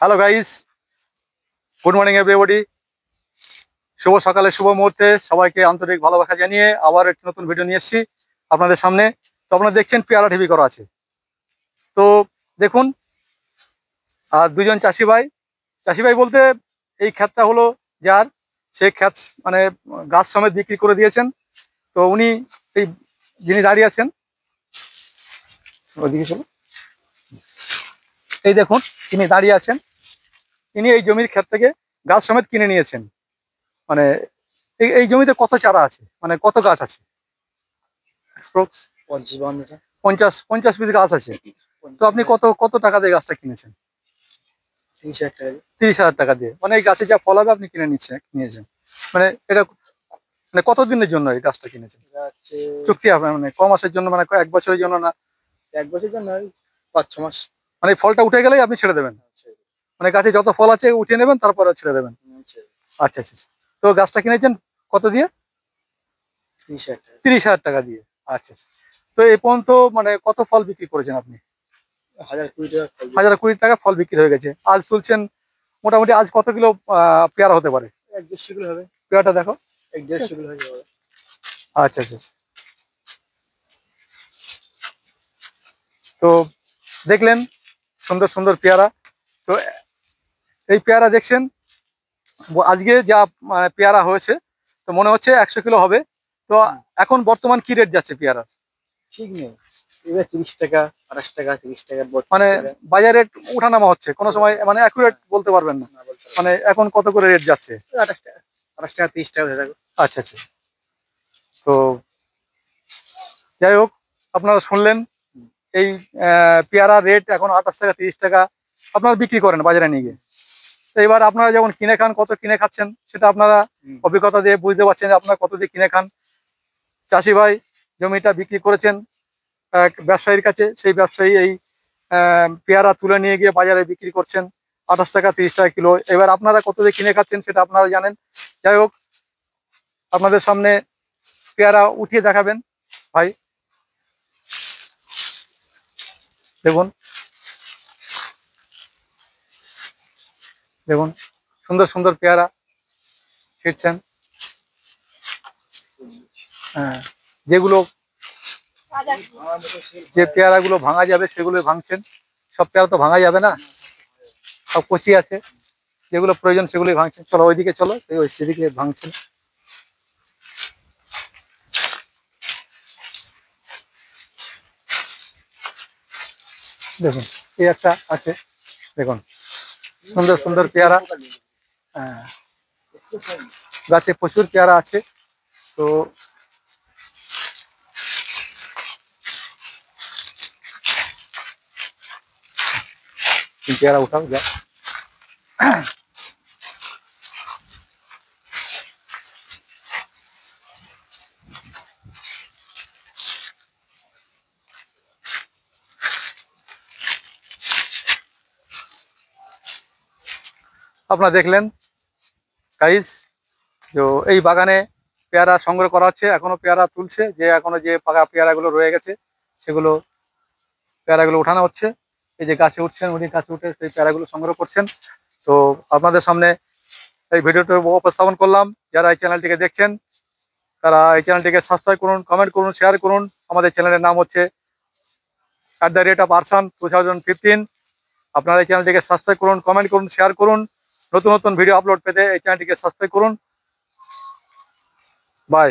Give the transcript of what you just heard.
Hello guys, good morning everybody. শুভ সকালে শুভ মুহূর্তে সবাইকে আন্তরিক ভালোবাসা জানিয়ে আবার একটি নতুন ভিডিও নিয়ে এসেছি আপনাদের সামনে। তো আপনারা দেখছেন পেয়ারা ঢিবি করা আছে। তো দেখুন, আর দুজন চাষি ভাই বলতে এই ক্ষেতটা হলো যার, সে ক্ষেত মানে গাছ সমেত বিক্রি করে দিয়েছেন। তো উনি এই যিনি দাঁড়িয়ে আছেন ওইদিকে চলো, এই দেখুন তিনি দাঁড়িয়ে আছেন, তিনি এই জমির ক্ষেত থেকে গাছ সমেত কিনে নিয়েছেন। মানে এই জমিতে কত চারা আছে, মানে কত গাছ আছে? Approx 50 পিস গাছ আছে। তো আপনি কত কত টাকা দিয়ে গাছটা কিনেছেন? 30,000 টাকা দিয়ে। মানে এই গাছে যা ফল হবে আপনি নিয়েছেন। মানে এটা মানে কতদিনের জন্য এই গাছটা কিনেছেন? চুক্তি আপনার মানে ক মাসের জন্য, মানে এক বছরের জন্য না? 1 বছরের জন্য 5-6 মাস। মানে এই ফলটা উঠে গেলেই আপনি ছেড়ে দেবেন? মানে গাছে যত ফল আছে উঠিয়ে নেবেন, তারপরে ছেড়ে দেবেন? আচ্ছা আচ্ছা। তো গাছটা কিনেছেন কত দিয়ে? 30,000 টাকা। 30,000 টাকা দিয়ে। আচ্ছা আচ্ছা। তো এই পর্যন্ত মানে কত ফল বিক্রি করেছেন আপনি? 1020 টাকা। 1020 টাকা ফল বিক্রি হয়ে গেছে। আজ তুলছেন মোটামুটি, আজ কত কিলো পেয়ারা হতে পারে? 1-1.5 কিলো হবে। পেয়ারাটা দেখো। 1-1.5 কিলো হয়ে যাবে। আচ্ছা আচ্ছা। তো দেখলেন সুন্দর সুন্দর পেয়ারা। তো এই পেয়ারা দেখছেন, আজকে যা পেয়ারা হয়েছে, তো মনে হচ্ছে 100 কিলো হবে। তো এখন বর্তমান কি রেট যাচ্ছে পেয়ারা? ঠিক নেই, এবার 30 টাকা, 28 টাকা, 30 টাকা, 32 মানে টাকা। বাজার রেট ওঠানামা হচ্ছে, কোনো সময় মানে অ্যাকুরেট বলতে পারবেন না। মানে এখন কত করে রেট যাচ্ছে? 28 টাকা, 28 টাকা, 30 টাকা হয়ে থাকবে। আচ্ছা আচ্ছা। তো যাই হোক, আপনারা শুনলেন এই পেয়ারা রেট এখন 28 টাকা 30 টাকা আপনারা বিক্রি করেন বাজারে নিয়ে গিয়ে। তো এবার আপনারা যখন কিনে খান, কত কিনে খাচ্ছেন সেটা আপনারা অভিজ্ঞতা দিয়ে বুঝতে পারছেন যে আপনারা কত দিয়ে কিনে খান। চাষি ভাই জমিটা বিক্রি করেছেন এক ব্যবসায়ীর কাছে, সেই ব্যবসায়ী এই পেয়ারা তুলে নিয়ে গিয়ে বাজারে বিক্রি করছেন 28 টাকা 30 টাকা কিলো। এবার আপনারা কত দিয়ে কিনে খাচ্ছেন সেটা আপনারা জানেন। যাই হোক, আপনাদের সামনে পেয়ারা উঠিয়ে দেখাবেন ভাই। দেখুন দেখুন, সুন্দর সুন্দর পেয়ারা ছিটছেন। হ্যাঁ, যেগুলো যে পেয়ারাগুলো ভাঙা যাবে সেগুলো ভাঙছেন। সব পেয়ারা তো ভাঙা যাবে না, সব কচি আছে, যেগুলো প্রয়োজন সেগুলোই ভাঙছেন। চলো ওইদিকে চলো, ওই সেদিকে ভাঙছেন। দেখুন এই একটা আছে, দেখুন সুন্দর সুন্দর পেয়ারা। হ্যাঁ, গাছে প্রচুর পেয়ারা আছে। তো পেয়ারা উঠাও যা। আপনারা দেখলেন গাইস, তো এই বাগানে পেয়ারা সংগ্রহ করা হচ্ছে, এখনো পেয়ারা তুলছে, যে এখনো যে পাকা পেয়ারাগুলো রয়ে গেছে সেগুলো পেয়ারাগুলো উঠানো হচ্ছে। এই যে গাছে উঠছেন, উনি গাছে উঠে সেই পেয়ারাগুলো সংগ্রহ করছেন। তো আপনাদের সামনে এই ভিডিওটা উপস্থাপন করলাম। যারা এই চ্যানেলটিকে দেখছেন তারা এই চ্যানেলটিকে সাবস্ক্রাইব করুন, কমেন্ট করুন, শেয়ার করুন। আমাদের চ্যানেলের নাম হচ্ছে @Arsan 2015। আপনারা এই চ্যানেলটিকে সাবস্ক্রাইব করুন, কমেন্ট করুন, শেয়ার করুন। নতুন নতুন ভিডিও আপলোড পেতে এই চ্যানেলটিকে সাবস্ক্রাইব করুন। বাই।